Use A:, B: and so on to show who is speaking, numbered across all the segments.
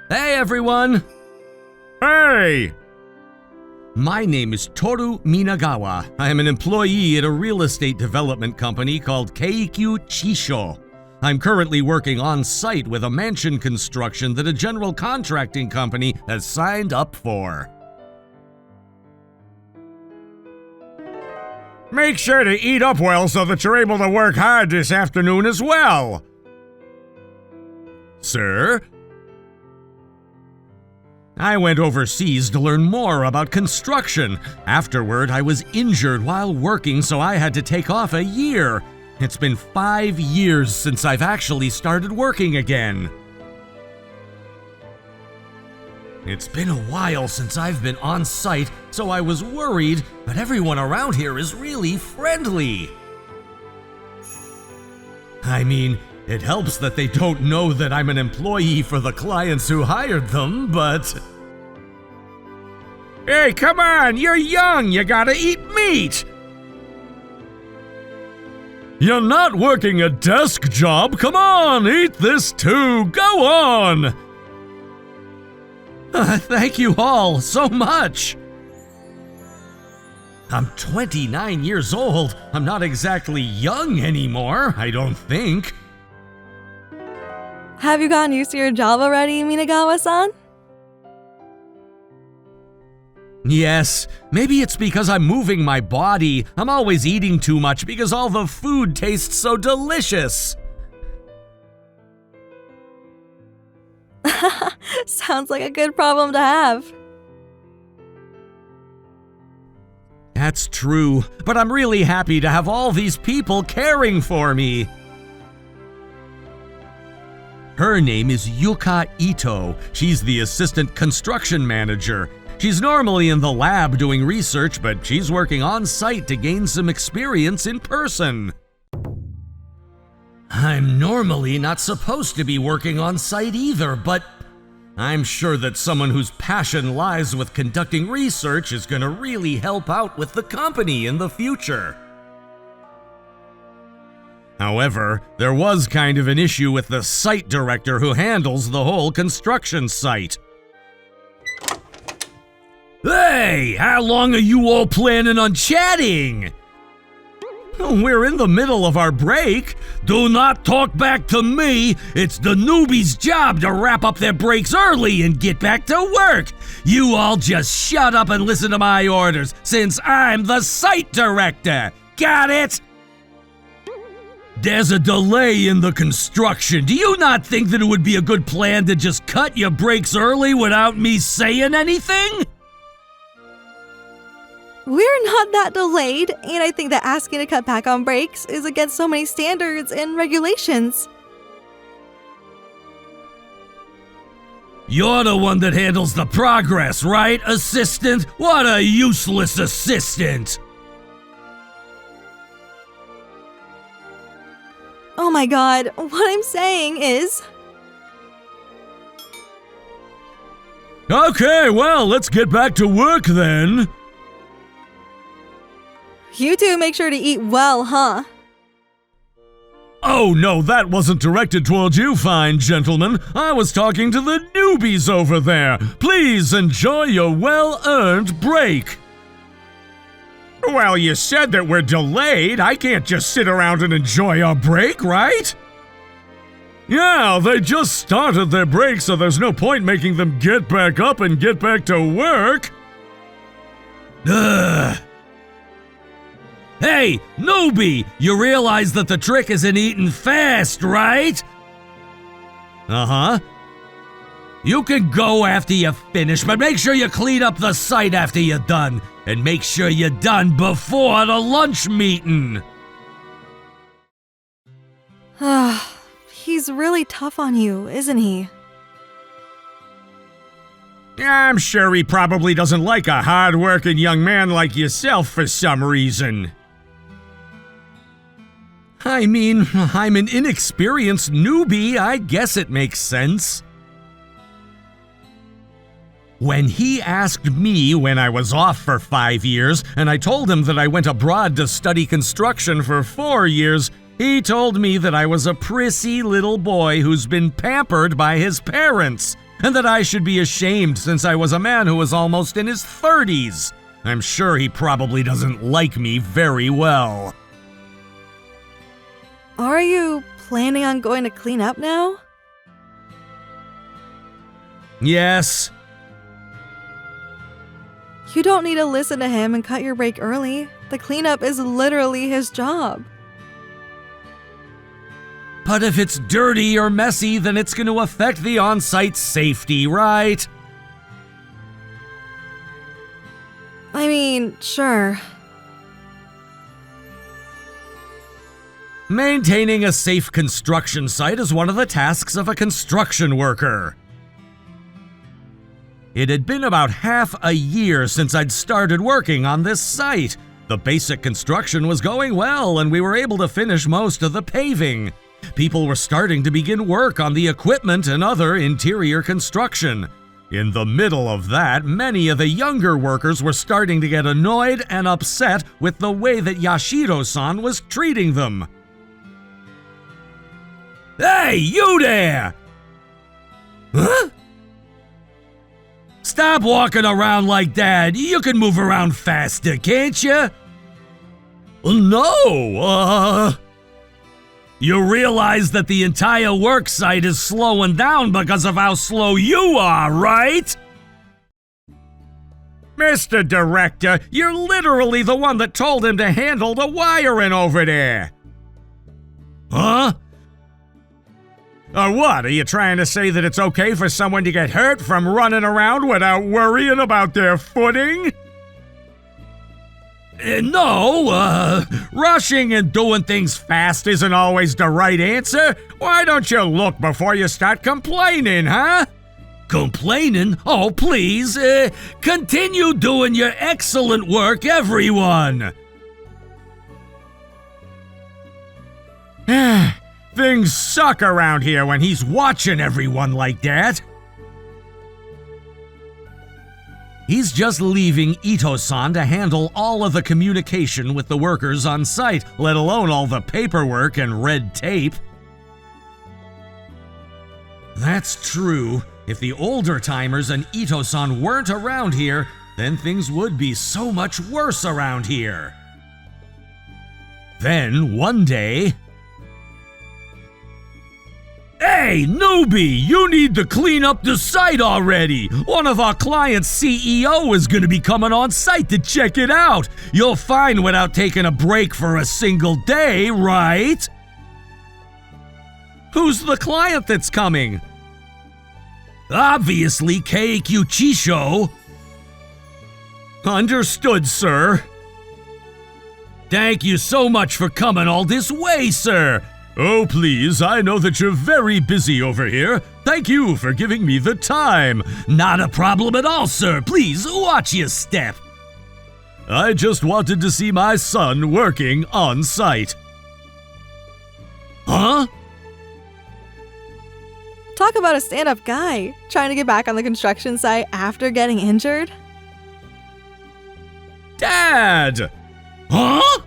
A: Hey everyone!
B: Hey!
A: My name is Toru Minagawa. I am an employee at a real estate development company called Keikyu Chisho. I'm currently working on site with a mansion construction that a general contracting company has signed up for.
B: Make sure to eat up well so that you're able to work hard this afternoon as well.
A: Sir? I went overseas to learn more about construction. Afterward, I was injured while working, so I had to take off a year. It's been 5 years since I've actually started working again. It's been a while since I've been on site, so I was worried, but everyone around here is really friendly. I mean, it helps that they don't know that I'm an employee for the clients who hired them, but...
B: Hey, come on, you're young, you gotta eat meat!
A: You're not working a desk job, come on, eat this too, go on! Thank you all so much! I'm 29 years old. I'm not exactly young anymore, I don't think.
C: Have you gotten used to your job already, Minagawa-san?
A: Yes, maybe it's because I'm moving my body. I'm always eating too much because all the food tastes so delicious.
C: Sounds like a good problem to have.
A: That's true, but I'm really happy to have all these people caring for me. Her name is Yuka Ito. She's the assistant construction manager. She's normally in the lab doing research, but she's working on site to gain some experience in person. I'm normally not supposed to be working on site either, but I'm sure that someone whose passion lies with conducting research is going to really help out with the company in the future. However, there was kind of an issue with the site director who handles the whole construction site. Hey, how long are you all planning on chatting? We're in the middle of our break. Do not talk back to me. It's the newbie's job to wrap up their breaks early and get back to work. You all just shut up and listen to my orders, since I'm the site director. Got it? There's a delay in the construction. Do you not think that it would be a good plan to just cut your breaks early without me saying anything?
C: We're not that delayed, and I think that asking to cut back on breaks is against so many standards and regulations.
A: You're the one that handles the progress, right, assistant? What a useless assistant!
C: Oh my god, what I'm saying is...
A: Okay, well, let's get back to work then.
C: You two make sure to eat well, huh?
A: Oh no, that wasn't directed towards you, fine gentlemen. I was talking to the newbies over there. Please enjoy your well-earned break.
B: Well, you said that we're delayed. I can't just sit around and enjoy our break, right?
A: Yeah, they just started their break, so there's no point making them get back up and get back to work. Ugh. Hey, newbie, you realize that the trick isn't eating fast, right? Uh-huh. You can go after you finish, but make sure you clean up the site after you're done. And make sure you're done before the lunch meeting.
C: He's really tough on you, isn't he?
B: I'm sure he probably doesn't like a hard-working young man like yourself for some reason.
A: I mean, I'm an inexperienced newbie. I guess it makes sense. When he asked me when I was off for 5 years, and I told him that I went abroad to study construction for 4 years, he told me that I was a prissy little boy who's been pampered by his parents. and that I should be ashamed since I was a man who was almost in his 30s. I'm sure he probably doesn't like me very well.
C: Are you planning on going to clean up now?
A: Yes.
C: You don't need to listen to him and cut your break early. The cleanup is literally his job.
A: But if it's dirty or messy, then it's going to affect the on-site safety, right?
C: I mean, sure.
A: Maintaining a safe construction site is one of the tasks of a construction worker. It had been about half a year since I'd started working on this site. The basic construction was going well, and we were able to finish most of the paving. People were starting to begin work on the equipment and other interior construction. In the middle of that, many of the younger workers were starting to get annoyed and upset with the way that Yashiro-san was treating them. Hey, you there! Huh? Stop walking around like that. You can move around faster, can't you? No, You realize that the entire work site is slowing down because of how slow you are, right?
B: Mr. Director, you're literally the one that told him to handle the wiring over there.
A: Huh?
B: Or what, are you trying to say that it's okay for someone to get hurt from running around without worrying about their footing?
A: No,
B: Rushing and doing things fast isn't always the right answer. Why don't you look before you start complaining, huh?
A: Complaining? Oh, please, continue doing your excellent work, everyone.
B: Things suck around here when he's watching everyone like that.
A: He's just leaving Ito-san to handle all of the communication with the workers on site, let alone all the paperwork and red tape. That's true. If the older timers and Ito-san weren't around here, then things would be so much worse around here. Then, one day... Hey, newbie, you need to clean up the site already. One of our client's CEO is going to be coming on site to check it out. You'll find without taking a break for a single day, right? Who's the client that's coming? Obviously, Keikyu Chisho. Understood, sir. Thank you so much for coming all this way, sir. Oh, please, I know that you're very busy over here. Thank you for giving me the time. Not a problem at all, sir. Please, watch your step. I just wanted to see my son working on site. Huh?
C: Talk about a stand-up guy trying to get back on the construction site after getting injured.
B: Dad!
A: Huh?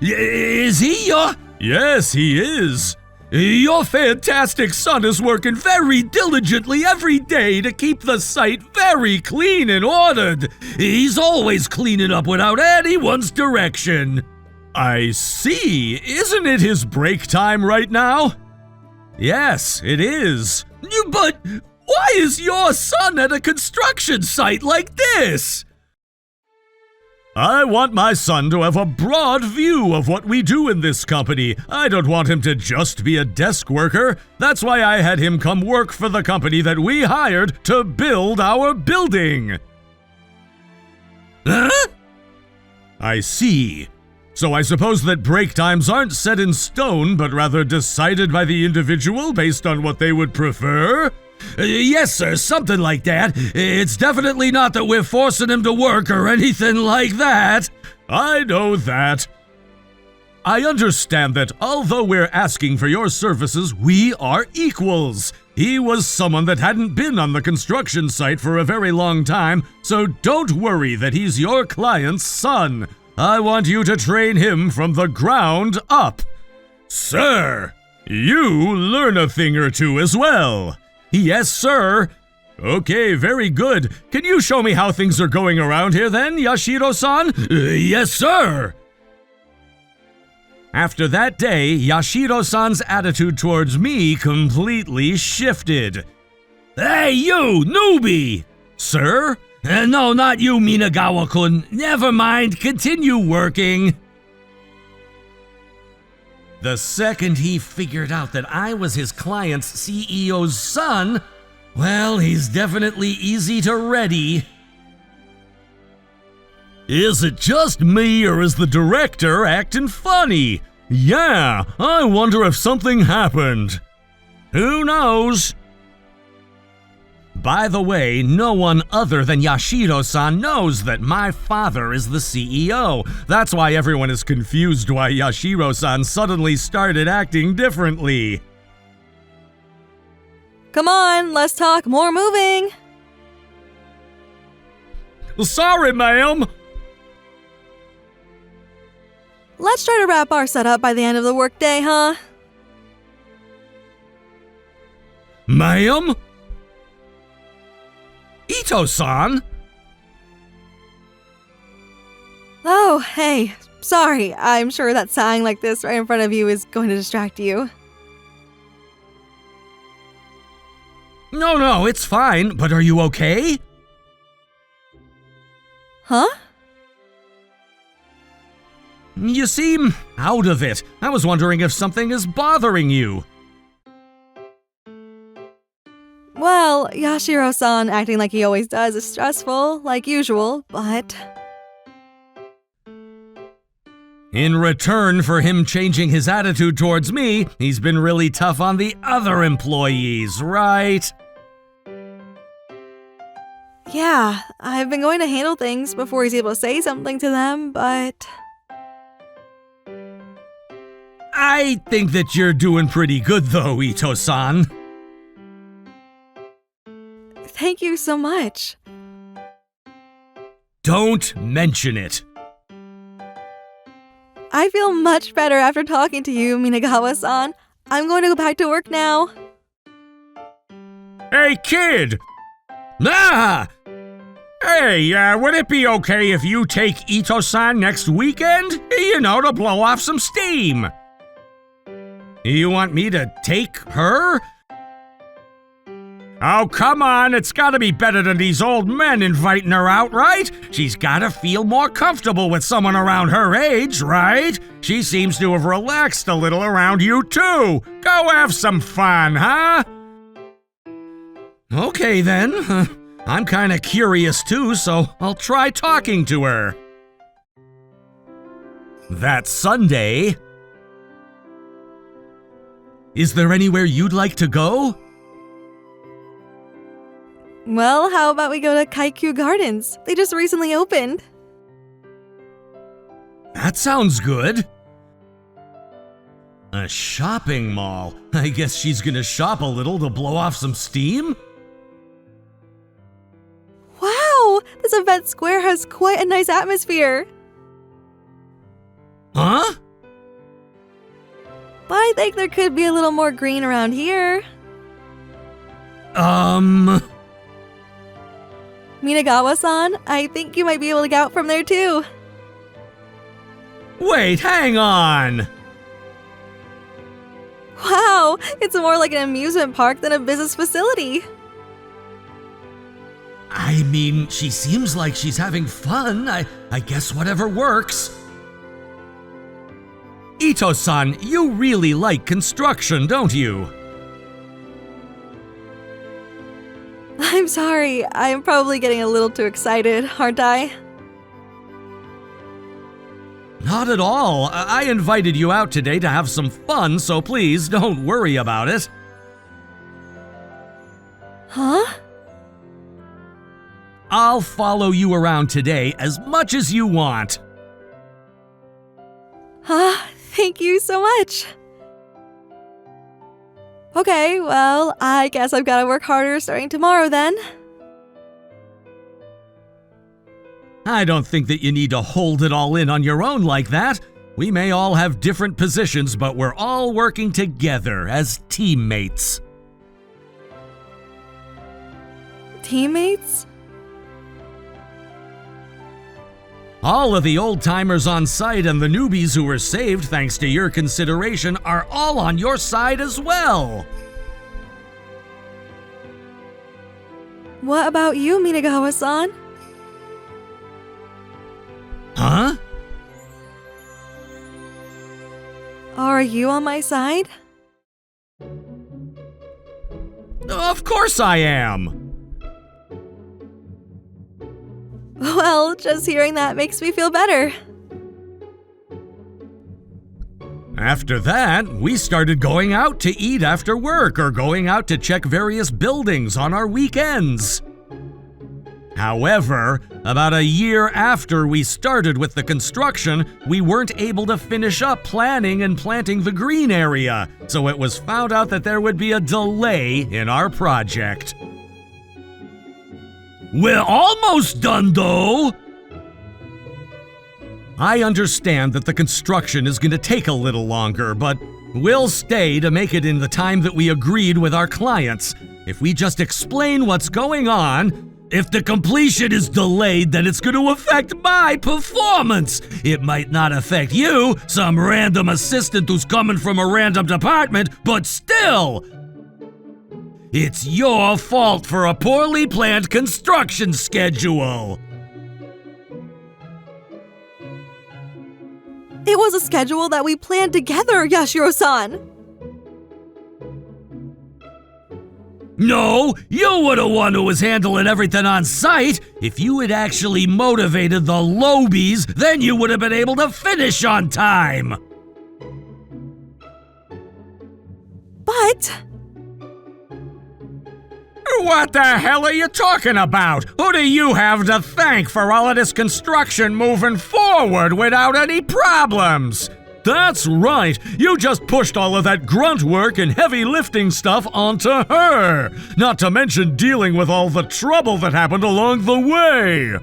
A: Is he your...
B: Yes, he is.
A: Your fantastic son is working very diligently every day to keep the site very clean and ordered. He's always cleaning up without anyone's direction.
B: I see. Isn't it his break time right now?
A: Yes, it is. But why is your son at a construction site like this?
B: I want my son to have a broad view of what we do in this company. I don't want him to just be a desk worker. That's why I had him come work for the company that we hired to build our building.
A: Huh?
B: I see. So I suppose that break times aren't set in stone, but rather decided by the individual based on what they would prefer?
A: Yes, sir, something like that. It's definitely not that we're forcing him to work or anything like that.
B: I know that. I understand that although we're asking for your services, we are equals. He was someone that hadn't been on the construction site for a very long time, so don't worry that he's your client's son. I want you to train him from the ground up.
A: Sir!
B: You learn a thing or two as well.
A: Yes, sir.
B: Okay, very good. Can you show me how things are going around here then, Yashiro-san?
A: Yes, sir.
B: After that day, Yashiro-san's attitude towards me completely shifted.
A: Hey, you, newbie!
B: Sir?
A: No, not you, Minagawa-kun. Never mind, continue working.
B: The second he figured out that I was his client's CEO's son, well, he's definitely easy to ready.
A: Is it just me, or is the director acting funny?
B: Yeah, I wonder if something happened.
A: Who knows?
B: By the way, no one other than Yashiro-san knows that my father is the CEO. That's why everyone is confused why Yashiro-san suddenly started acting differently.
C: Come on, let's talk more moving.
A: Sorry, ma'am.
C: Let's try to wrap our setup by the end of the workday, huh?
A: Ma'am? Ito-san?
C: Oh, hey. Sorry, I'm sure that sighing like this right in front of you is going to distract you.
A: No, it's fine, but are you okay?
C: Huh?
A: You seem out of it. I was wondering if something is bothering you.
C: Well, Yashiro-san acting like he always does is stressful, like usual, but...
A: In return for him changing his attitude towards me, he's been really tough on the other employees, right?
C: Yeah, I've been going to handle things before he's able to say something to them, but...
A: I think that you're doing pretty good though, Ito-san.
C: Thank you so much.
A: Don't mention it.
C: I feel much better after talking to you, Minagawa-san. I'm going to go back to work now.
A: Hey, kid! Ah! Hey, would it be okay if you take Ito-san next weekend? You know, to blow off some steam. You want me to take her? Oh, come on, it's gotta be better than these old men inviting her out, right? She's gotta feel more comfortable with someone around her age, right? She seems to have relaxed a little around you, too. Go have some fun, huh? Okay, then. I'm kinda curious, too, so I'll try talking to her. That Sunday... Is there anywhere you'd like to go?
C: Well, how about we go to Kaiku Gardens? They just recently opened.
A: That sounds good. A shopping mall. I guess she's gonna shop a little to blow off some steam?
C: Wow! This event square has quite a nice atmosphere.
A: Huh?
C: But I think there could be a little more green around here. Minagawa-san, I think you might be able to get out from there too.
A: Wait, hang on!
C: Wow, it's more like an amusement park than a business facility.
A: I mean, she seems like she's having fun. I guess whatever works. Ito-san, you really like construction, don't you?
C: I'm sorry, I'm probably getting a little too excited, aren't I?
A: Not at all. I invited you out today to have some fun, so please don't worry about it.
C: Huh?
A: I'll follow you around today as much as you want.
C: Thank you so much. Okay, well, I guess I've got to work harder starting tomorrow then.
A: I don't think that you need to hold it all in on your own like that. We may all have different positions, but we're all working together as teammates.
C: Teammates?
A: All of the old-timers on site and the newbies who were saved thanks to your consideration are all on your side as well.
C: What about you, Minagawa-san?
A: Huh?
C: Are you on my side?
A: Of course I am!
C: Well, just hearing that makes me feel better.
A: After that, we started going out to eat after work or going out to check various buildings on our weekends. However, about a year after we started with the construction, we weren't able to finish up planning and planting the green area, so it was found out that there would be a delay in our project. We're almost done, though! I understand that the construction is going to take a little longer, but we'll stay to make it in the time that we agreed with our clients. If we just explain what's going on, if the completion is delayed, then it's going to affect my performance. It might not affect you, some random assistant who's coming from a random department, but still! It's your fault for a poorly planned construction schedule.
C: It was a schedule that we planned together, Yashiro-san!
A: No, you were the one who was handling everything on site. If you had actually motivated the lobies, then you would have been able to finish on time.
C: But...
A: What the hell are you talking about? Who do you have to thank for all of this construction moving forward without any problems? That's right, you just pushed all of that grunt work and heavy lifting stuff onto her, not to mention dealing with all the trouble that happened along the way.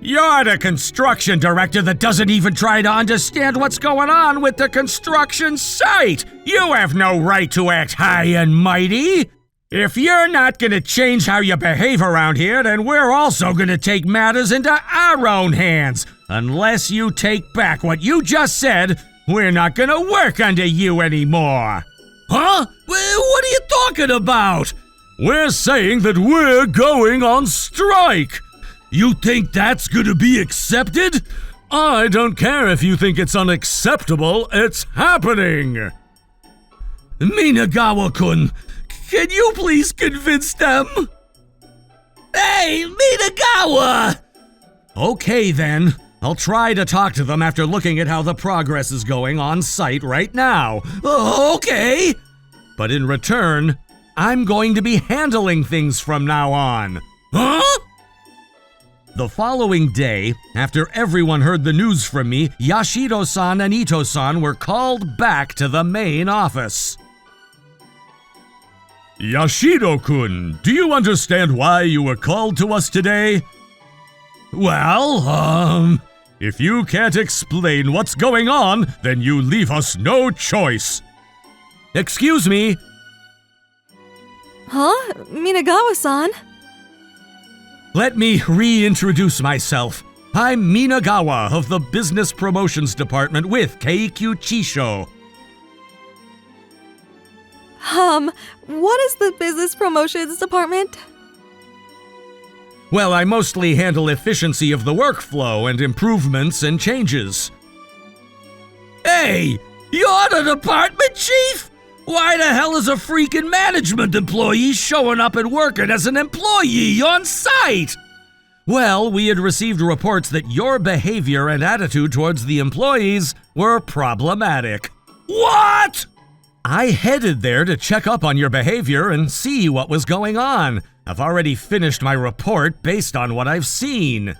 A: You're the construction director that doesn't even try to understand what's going on with the construction site. You have no right to act high and mighty. If you're not gonna change how you behave around here, then we're also gonna take matters into our own hands. Unless you take back what you just said, we're not gonna work under you anymore. Huh? What are you talking about? We're saying that we're going on strike. You think that's gonna be accepted? I don't care if you think it's unacceptable, it's happening. Minagawa-kun, can you please convince them? Hey, Minagawa! Okay then, I'll try to talk to them after looking at how the progress is going on site right now. Okay! But in return, I'm going to be handling things from now on. Huh? The following day, after everyone heard the news from me, Yashiro-san and Ito-san were called back to the main office. Yashiro-kun, do you understand why you were called to us today? Well, if you can't explain what's going on, then you leave us no choice. Excuse me?
C: Huh? Minagawa-san?
A: Let me reintroduce myself. I'm Minagawa of the Business Promotions Department with Keikyu Chisho.
C: What is the Business Promotions Department?
A: Well, I mostly handle efficiency of the workflow and improvements and changes. Hey, you're the department chief? Why the hell is a freaking management employee showing up and working as an employee on site? Well, we had received reports that your behavior and attitude towards the employees were problematic. What? I headed there to check up on your behavior and see what was going on. I've already finished my report based on what I've seen.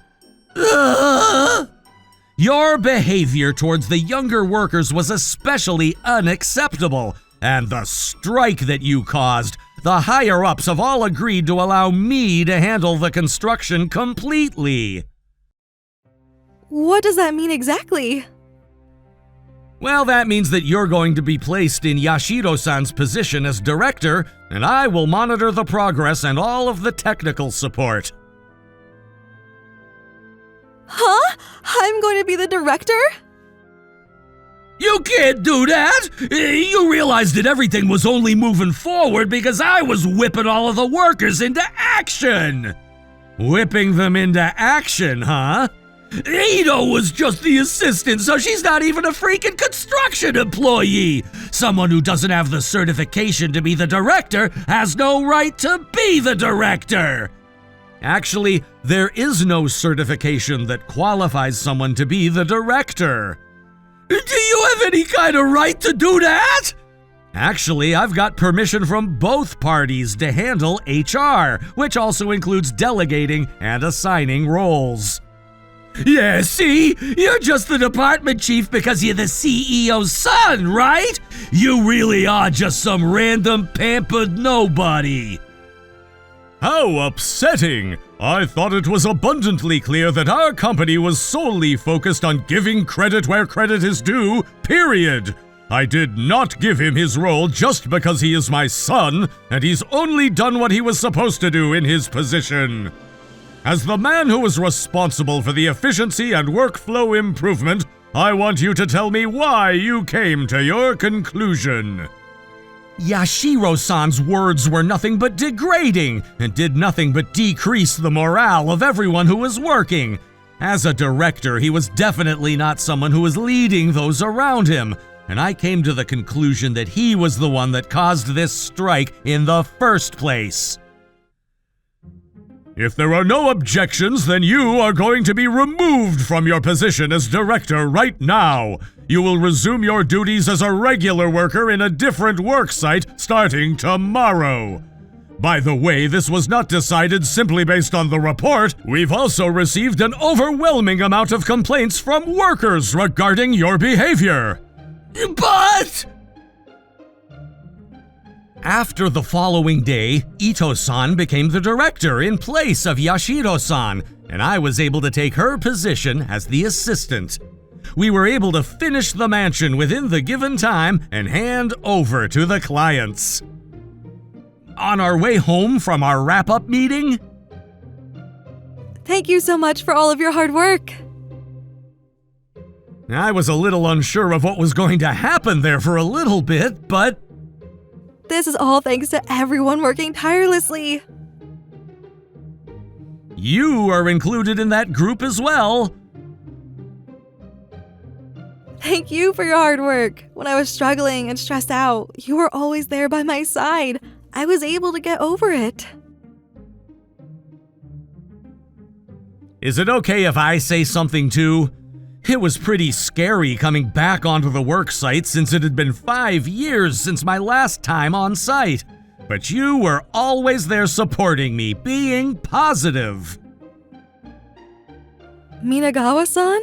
A: Your behavior towards the younger workers was especially unacceptable, and the strike that you caused, the higher-ups have all agreed to allow me to handle the construction completely.
C: What does that mean exactly?
A: Well, that means that you're going to be placed in Yashiro-san's position as director, and I will monitor the progress and all of the technical support.
C: Huh? I'm going to be the director?
A: You can't do that! You realized that everything was only moving forward because I was whipping all of the workers into action! Whipping them into action, huh? Ito was just the assistant, so she's not even a freaking construction employee! Someone who doesn't have the certification to be the director has no right to be the director! Actually, there is no certification that qualifies someone to be the director. Do you have any kind of right to do that? Actually, I've got permission from both parties to handle HR, which also includes delegating and assigning roles. Yeah, see? You're just the department chief because you're the CEO's son, right? You really are just some random pampered nobody.
B: How upsetting! I thought it was abundantly clear that our company was solely focused on giving credit where credit is due, period. I did not give him his role just because he is my son, and he's only done what he was supposed to do in his position. As the man who is responsible for the efficiency and workflow improvement, I want you to tell me why you came to your conclusion.
A: Yashiro-san's words were nothing but degrading and did nothing but decrease the morale of everyone who was working. As a director, he was definitely not someone who was leading those around him, and I came to the conclusion that he was the one that caused this strike in the first place.
B: If there are no objections, then you are going to be removed from your position as director right now. You will resume your duties as a regular worker in a different work site starting tomorrow. By the way, this was not decided simply based on the report. We've also received an overwhelming amount of complaints from workers regarding your behavior.
A: But... After the following day, Ito-san became the director in place of Yashiro-san, and I was able to take her position as the assistant. We were able to finish the mansion within the given time and hand over to the clients. On our way home from our wrap-up meeting...
C: Thank you so much for all of your hard work.
A: I was a little unsure of what was going to happen there for a little bit, but...
C: This is all thanks to everyone working tirelessly.
A: You are included in that group as well.
C: Thank you for your hard work. When I was struggling and stressed out, you were always there by my side. I was able to get over it.
A: Is it okay if I say something too? It was pretty scary coming back onto the work site since it had been 5 years since my last time on site. But you were always there supporting me, being positive.
C: Minagawa-san?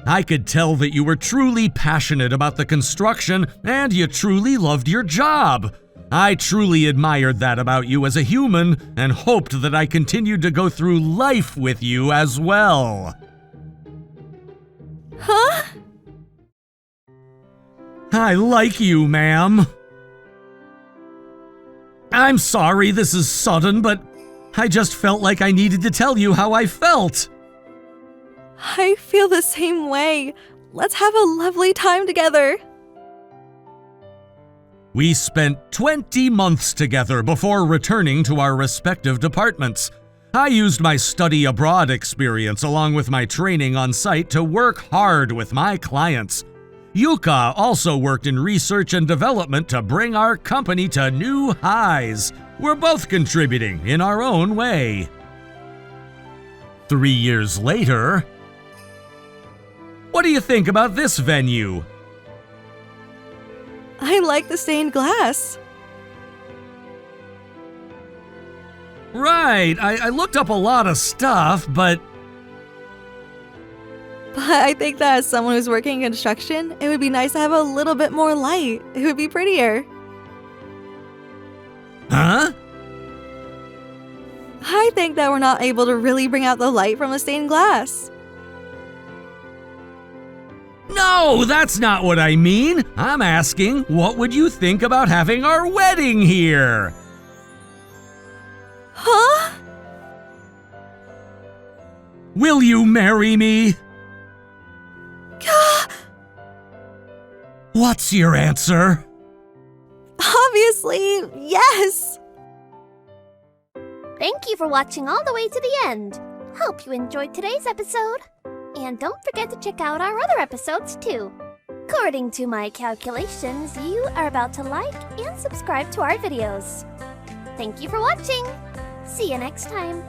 A: I could tell that you were truly passionate about the construction and you truly loved your job. I truly admired that about you as a human and hoped that I continued to go through life with you as well.
C: Huh?
A: I like you, ma'am. I'm sorry this is sudden, but I just felt like I needed to tell you how I felt.
C: I feel the same way. Let's have a lovely time together.
A: We spent 20 months together before returning to our respective departments. I used my study abroad experience along with my training on site to work hard with my clients. Yuka also worked in research and development to bring our company to new highs. We're both contributing in our own way. 3 years later... What do you think about this venue?
C: I like the stained glass.
A: Right, I looked up a lot of stuff, but
C: I think that as someone who's working in construction, it would be nice to have a little bit more light. It would be prettier.
A: Huh?
C: I think that we're not able to really bring out the light from the stained glass.
A: No, No, that's not what I mean. I'm asking, what would you think about having our wedding here?
C: Huh?
A: Will you marry me? What's your answer?
C: Obviously, yes!
D: Thank you for watching all the way to the end. Hope you enjoyed today's episode. And don't forget to check out our other episodes too. According to my calculations, you are about to like and subscribe to our videos. Thank you for watching. See you next time.